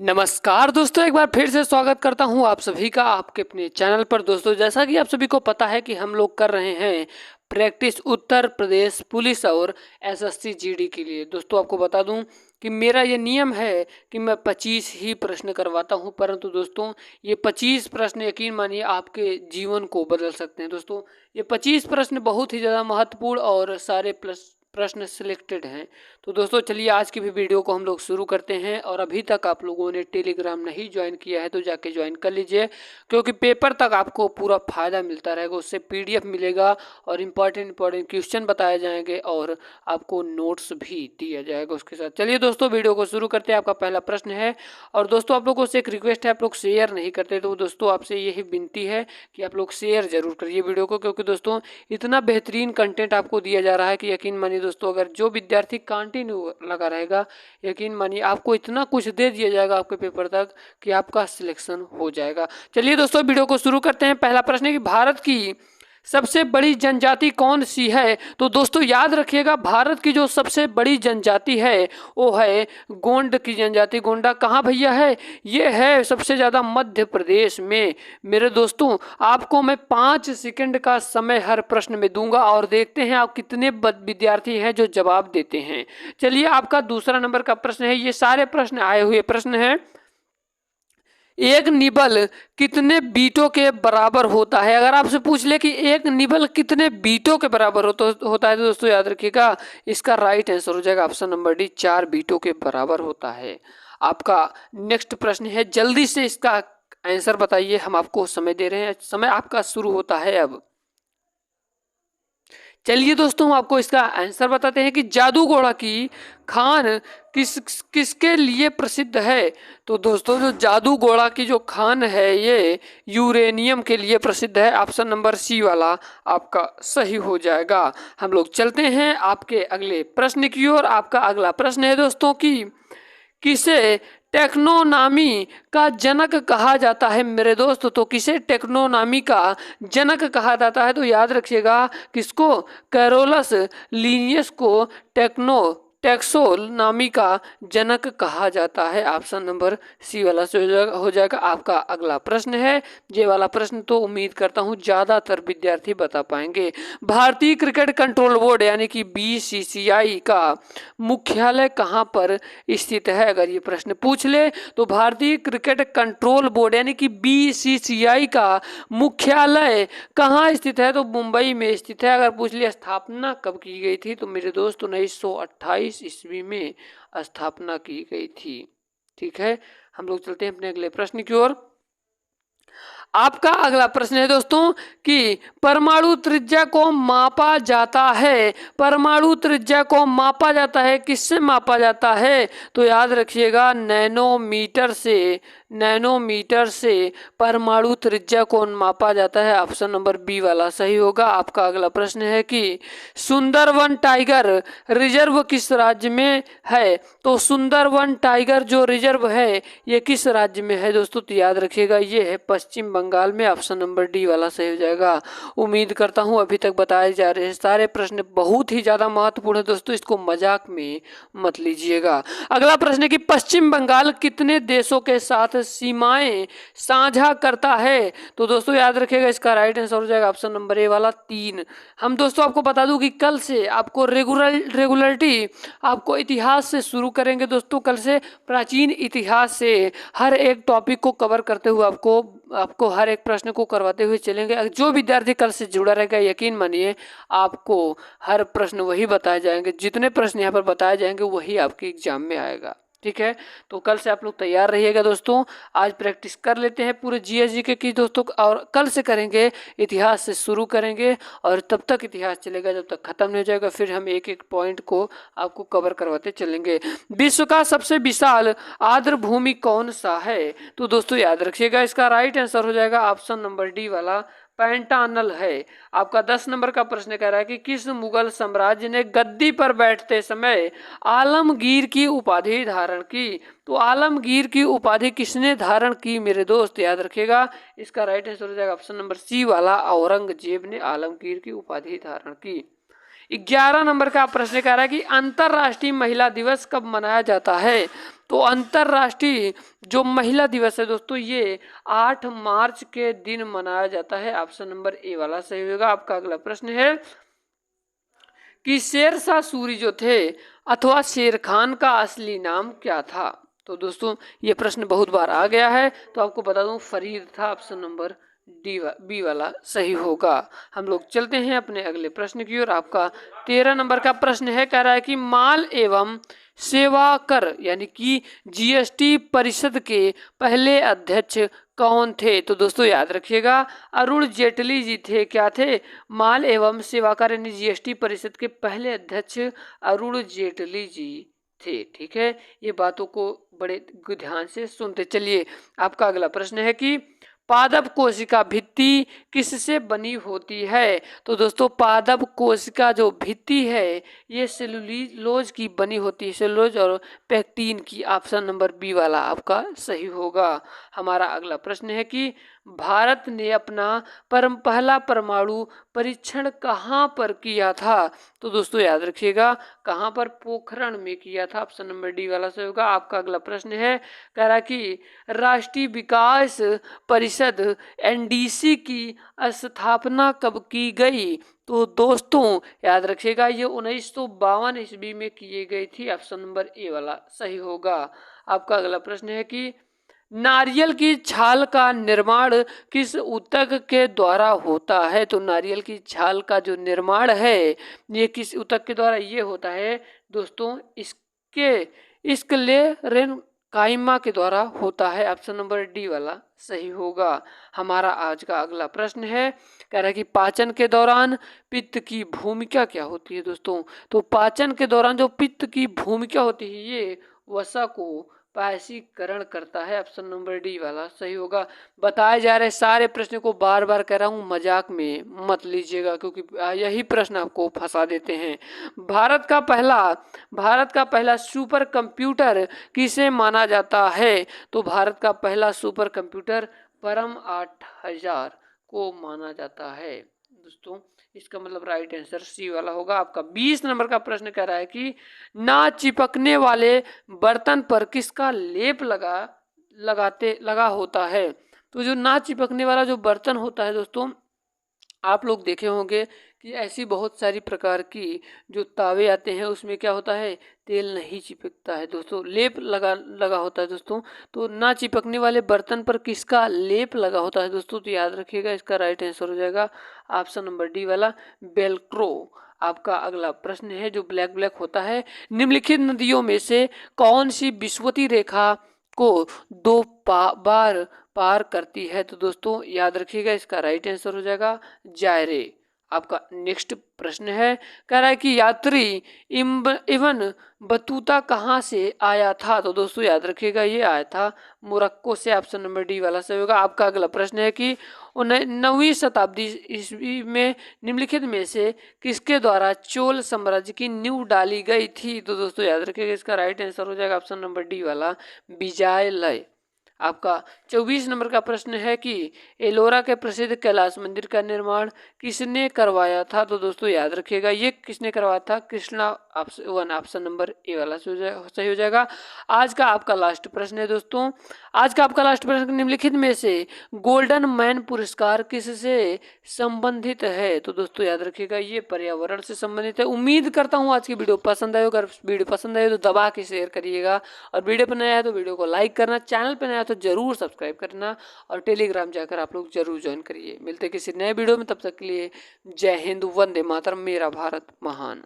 नमस्कार दोस्तों, एक बार फिर से स्वागत करता हूं आप सभी का आपके अपने चैनल पर। दोस्तों, जैसा कि आप सभी को पता है कि हम लोग कर रहे हैं प्रैक्टिस उत्तर प्रदेश पुलिस और एसएससी जीडी के लिए। दोस्तों, आपको बता दूं कि मेरा ये नियम है कि मैं 25 ही प्रश्न करवाता हूं, परंतु दोस्तों ये 25 प्रश्न यकीन मानिए आपके जीवन को बदल सकते हैं। दोस्तों, ये 25 प्रश्न बहुत ही ज़्यादा महत्वपूर्ण और सारे प्रश्न सिलेक्टेड हैं। तो दोस्तों चलिए आज की भी वीडियो को हम लोग शुरू करते हैं। और अभी तक आप लोगों ने टेलीग्राम नहीं ज्वाइन किया है तो जाके ज्वाइन कर लीजिए, क्योंकि पेपर तक आपको पूरा फ़ायदा मिलता रहेगा। उससे पीडीएफ मिलेगा और इम्पॉर्टेंट क्वेश्चन बताए जाएंगे और आपको नोट्स भी दिया जाएगा उसके साथ। चलिए दोस्तों वीडियो को शुरू करते हैं। आपका पहला प्रश्न है, और दोस्तों आप लोगों से एक रिक्वेस्ट है, आप लोग शेयर नहीं करते तो दोस्तों आपसे यही विनती है कि आप लोग शेयर जरूर करिए वीडियो को, क्योंकि दोस्तों इतना बेहतरीन कंटेंट आपको दिया जा रहा है कि यकीन मानिए दोस्तों, अगर जो विद्यार्थी कंटिन्यू लगा रहेगा, यकीन मानिए आपको इतना कुछ दे दिया जाएगा आपके पेपर तक कि आपका सिलेक्शन हो जाएगा। चलिए दोस्तों वीडियो को शुरू करते हैं। पहला प्रश्न है कि भारत की सबसे बड़ी जनजाति कौन सी है? तो दोस्तों याद रखिएगा, भारत की जो सबसे बड़ी जनजाति है वो है गोंड की जनजाति। गोंडा कहाँ भैया है? ये है सबसे ज़्यादा मध्य प्रदेश में। मेरे दोस्तों आपको मैं 5 सेकंड का समय हर प्रश्न में दूंगा और देखते हैं आप कितने विद्यार्थी हैं जो जवाब देते हैं। चलिए आपका दूसरा नंबर का प्रश्न है, ये सारे प्रश्न आए हुए प्रश्न हैं। एक निबल कितने बीटों के बराबर होता है? अगर आपसे पूछ ले कि एक निबल कितने बीटों के बराबर होता है तो दोस्तों याद रखिएगा इसका राइट आंसर हो जाएगा ऑप्शन नंबर डी, 4 बीटों के बराबर होता है। आपका नेक्स्ट प्रश्न है, जल्दी से इसका आंसर बताइए, हम आपको समय दे रहे हैं, समय आपका शुरू होता है अब। चलिए दोस्तों हम आपको इसका आंसर बताते हैं कि जादूगोड़ा की खान किसके लिए प्रसिद्ध है? तो दोस्तों जो जादूगोड़ा की जो खान है ये यूरेनियम के लिए प्रसिद्ध है। ऑप्शन नंबर सी वाला आपका सही हो जाएगा। हम लोग चलते हैं आपके अगले प्रश्न की ओर। आपका अगला प्रश्न है दोस्तों कि किसे टेक्नोनॉमी का जनक कहा जाता है? मेरे दोस्त तो किसे टेक्नोनॉमी का जनक कहा जाता है? तो याद रखिएगा किसको? कैरोलस लीनियस को टेक्सोनॉमी का जनक कहा जाता है। ऑप्शन नंबर सी वाला हो जाएगा। आपका अगला प्रश्न है, ये वाला प्रश्न तो उम्मीद करता हूँ ज़्यादातर विद्यार्थी बता पाएंगे। भारतीय क्रिकेट कंट्रोल बोर्ड यानी कि बीसीसीआई का मुख्यालय कहाँ पर स्थित है? अगर ये प्रश्न पूछ ले तो भारतीय क्रिकेट कंट्रोल बोर्ड यानी कि बीसीसीआई का मुख्यालय कहाँ स्थित है? तो मुंबई में स्थित है। अगर पूछ लिया स्थापना कब की गई थी तो मेरे दोस्त 1928 ईस्वी में स्थापना की गई थी। ठीक है, हम लोग चलते हैं अपने अगले प्रश्न की ओर। आपका अगला प्रश्न है दोस्तों कि परमाणु त्रिज्या को मापा जाता है। परमाणु त्रिज्या को मापा जाता है, किससे मापा जाता है? तो याद रखिएगा नैनोमीटर से परमाणु त्रिज्या को मापा जाता है। ऑप्शन नंबर बी वाला सही होगा। आपका अगला प्रश्न है कि सुंदरवन टाइगर रिजर्व किस राज्य में है? तो सुंदरवन टाइगर जो रिजर्व है ये किस राज्य में है दोस्तों? तो याद रखिएगा ये है पश्चिम बंगाल में। ऑप्शन नंबर डी वाला सही हो जाएगा। उम्मीद करता हूँ अभी तक बताए जा रहे सारे प्रश्न बहुत ही ज़्यादा महत्वपूर्ण है दोस्तों, इसको मजाक में मत लीजिएगा। अगला प्रश्न है कि पश्चिम बंगाल कितने देशों के साथ सीमाएं साझा करता है? तो दोस्तों याद रखिएगा इसका राइट आंसर हो जाएगा ऑप्शन नंबर ए वाला 3। हम दोस्तों आपको बता दूं कि कल से आपको रेगुलरिटी आपको इतिहास से शुरू करेंगे दोस्तों। कल से प्राचीन इतिहास से हर एक टॉपिक को कवर करते हुए आपको हर एक प्रश्न को करवाते हुए चलेंगे। जो विद्यार्थी कल से जुड़ा रहेगा यकीन मानिए आपको हर प्रश्न वही बताए जाएंगे, जितने प्रश्न यहाँ पर बताए जाएंगे वही आपके एग्जाम में आएगा। ठीक है, तो कल से आप लोग तैयार रहिएगा दोस्तों। आज प्रैक्टिस कर लेते हैं पूरे जीएस जीके की दोस्तों, और कल से करेंगे इतिहास से शुरू करेंगे और तब तक इतिहास चलेगा जब तक खत्म नहीं हो जाएगा। फिर हम एक एक पॉइंट को आपको कवर करवाते चलेंगे। विश्व का सबसे विशाल आर्द्र भूमि कौन सा है? तो दोस्तों याद रखिएगा इसका राइट आंसर हो जाएगा ऑप्शन नंबर डी वाला पैंटानल है। आपका 10 नंबर का प्रश्न कह रहा है कि किस मुगल साम्राज्य ने गद्दी पर बैठते समय आलमगीर की उपाधि धारण की? तो आलमगीर की उपाधि किसने धारण की मेरे दोस्त? याद रखिएगा इसका राइट आंसर हो जाएगा ऑप्शन नंबर सी वाला औरंगजेब ने आलमगीर की उपाधि धारण की। 11 नंबर का प्रश्न कह रहा है कि अंतर्राष्ट्रीय महिला दिवस कब मनाया जाता है। तो अंतर्राष्ट्रीय जो महिला दिवस है दोस्तों ये 8 मार्च के दिन मनाया जाता है। ऑप्शन नंबर ए वाला सही होगा। आपका अगला प्रश्न है कि शेरशाह सूरी जो थे अथवा शेर खान का असली नाम क्या था। तो दोस्तों ये प्रश्न बहुत बार आ गया है, तो आपको बता दूं फरीद था। ऑप्शन नंबर बी वाला सही होगा। हम लोग चलते हैं अपने अगले प्रश्न की ओर। आपका 13 नंबर का प्रश्न है, कह रहा है कि माल एवं सेवा कर यानी कि जीएसटी परिषद के पहले अध्यक्ष कौन थे। तो दोस्तों याद रखिएगा अरुण जेटली जी थे। क्या थे? माल एवं सेवा कर यानी जीएसटी परिषद के पहले अध्यक्ष अरुण जेटली जी थे। ठीक है, ये बातों को बड़े ध्यान से सुनते चलिए। आपका अगला प्रश्न है कि पादप कोशिका भित्ति किससे बनी होती है। तो दोस्तों पादप कोशिका जो भित्ति है ये सेलुलोज की बनी होती है, सेलुलोज और पेक्टिन की। ऑप्शन नंबर बी वाला आपका सही होगा। हमारा अगला प्रश्न है कि भारत ने अपना पहला परमाणु परीक्षण कहाँ पर किया था। तो दोस्तों याद रखिएगा कहाँ पर? पोखरण में किया था। ऑप्शन नंबर डी वाला सही होगा। आपका अगला प्रश्न है, कह रहा कि राष्ट्रीय विकास परिषद एनडीसी की स्थापना कब की गई। तो दोस्तों याद रखिएगा ये 1952 ईस्वी में की गई थी। ऑप्शन नंबर ए वाला सही होगा। आपका अगला प्रश्न है कि नारियल की छाल का निर्माण किस ऊतक के द्वारा होता है। तो नारियल की छाल का जो निर्माण है ये किस ऊतक के द्वारा ये होता है दोस्तों? स्क्लेरेन काइमा के द्वारा होता है। ऑप्शन नंबर डी वाला सही होगा। हमारा आज का अगला प्रश्न है, कह रहा है कि पाचन के दौरान पित्त की भूमिका क्या होती है दोस्तों। तो पाचन के दौरान जो पित्त की भूमिका होती है ये वसा को पायसीकरण करता है। ऑप्शन नंबर डी वाला सही होगा। बताए जा रहे सारे प्रश्न को बार बार कह रहा हूँ, मजाक में मत लीजिएगा क्योंकि यही प्रश्न आपको फंसा देते हैं। भारत का पहला सुपर कंप्यूटर किसे माना जाता है। तो भारत का पहला सुपर कंप्यूटर परम 8000 को माना जाता है दोस्तों। इसका मतलब राइट आंसर सी वाला होगा। आपका 20 नंबर का प्रश्न कह रहा है कि ना चिपकने वाले बर्तन पर किसका लेप लगा होता है। तो जो ना चिपकने वाला जो बर्तन होता है दोस्तों, आप लोग देखे होंगे कि ऐसी बहुत सारी प्रकार की जो तावे आते हैं उसमें क्या होता है, तेल नहीं चिपकता है दोस्तों, लेप लगा होता है दोस्तों। तो ना चिपकने वाले बर्तन पर किसका लेप लगा होता है दोस्तों? तो याद रखिएगा इसका राइट आंसर हो जाएगा ऑप्शन नंबर डी वाला वेल्क्रो। आपका अगला प्रश्न है जो ब्लैक होता है, निम्नलिखित नदियों में से कौन सी विषुवती रेखा को दो बार पार करती है। तो दोस्तों याद रखिएगा इसका राइट आंसर हो जाएगा जायरे। आपका नेक्स्ट प्रश्न है, कह रहा है कि यात्री इब्न बतूता कहाँ से आया था। तो दोस्तों याद रखिएगा ये आया था मोरक्को से। ऑप्शन नंबर डी वाला सही होगा। आपका अगला प्रश्न है कि 9वीं शताब्दी ईस्वी में निम्नलिखित में से किसके द्वारा चोल साम्राज्य की नींव डाली गई थी। तो दोस्तों याद रखिएगा इसका राइट आंसर हो जाएगा ऑप्शन नंबर डी वाला विजयालय। आपका 24 नंबर का प्रश्न है कि एलोरा के प्रसिद्ध कैलाश मंदिर का निर्माण किसने करवाया था। तो दोस्तों याद रखिएगा ये किसने करवाया था? कृष्णा। ऑप्शन नंबर ए वाला सही हो जाएगा। आज का आपका लास्ट प्रश्न है दोस्तों, आज का आपका लास्ट प्रश्न, निम्नलिखित में से गोल्डन मैन पुरस्कार किससे संबंधित है। तो दोस्तों याद रखिएगा ये पर्यावरण से संबंधित है। उम्मीद करता हूँ आज की वीडियो पसंद आए। अगर वीडियो पसंद आए तो दबा के शेयर करिएगा, और वीडियो पर नया है तो वीडियो को लाइक करना, चैनल पर नया तो जरूर सब्सक्राइब करना, और टेलीग्राम जाकर आप लोग जरूर ज्वाइन करिए। मिलते किसी नए वीडियो में, तब तक के लिए जय हिंद, वंदे मातरम, मेरा भारत महान।